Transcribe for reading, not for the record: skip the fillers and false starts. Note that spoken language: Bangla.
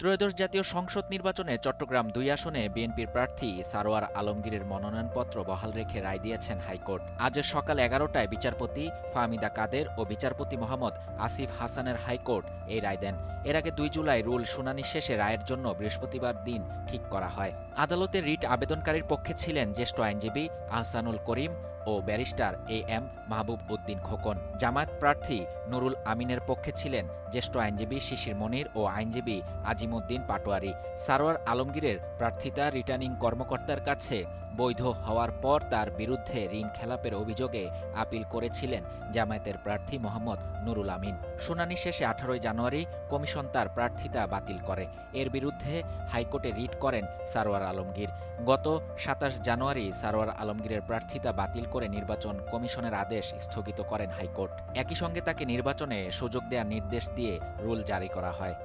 ত্রয়োদশ জাতীয় সংসদ নির্বাচনে চট্টগ্রাম-২ আসনে বিএনপির প্রার্থী সারোয়ার আলমগীরের মনোনয়নপত্র বহাল রেখে রায় দিয়েছেন হাইকোর্ট। আজ সকাল ১১টায় বিচারপতি ফাহমিদা কাদের ও বিচারপতি মোহাম্মদ আসিফ হাসানের হাইকোর্ট এই রায় দেন। এর আগে ২ জুলাই রুল শুনানি শেষে রায়ের জন্য বৃহস্পতিবার দিন ঠিক করা হয়। আদালতে রিট আবেদনকারীর পক্ষে ছিলেন জ্যেষ্ঠ আইনজীবী আহসানুল করিম ও ব্যারিস্টার এ.এম. মাহবুব উদ্দিন খোকন। জামায়াত প্রার্থী নুরুল আমিনের পক্ষে ছিলেন জ্যেষ্ঠ আইনজীবী শিশির মনির ও আইনজীবী আজিমউদ্দিন পাটোয়ারি। সারোয়ার আলমগীরের প্রার্থিতা রিটার্নিং কর্মকর্তার কাছে বৈধ হওয়ার পর তার বিরুদ্ধে ঋণ খেলাপের অভিযোগে আপিল করেছিলেন জামায়াতের প্রার্থী মোহাম্মদ নুরুল আমিন। শুনানি শেষে ১৮ জানুয়ারি কমিশন তার প্রার্থিতা বাতিল করে। এর বিরুদ্ধে হাইকোর্টে রিট করেন সারোয়ার আলমগীর। গত ২৭ জানুয়ারি সারোয়ার আলমগীরের প্রার্থিতা বাতিল করে নির্বাচন কমিশনের আদেশ স্থগিত করেন হাইকোর্ট। একই সঙ্গে তাকে নির্বাচনে সুযোগ দেওয়ার নির্দেশ দিয়ে রুল জারি করা হয়।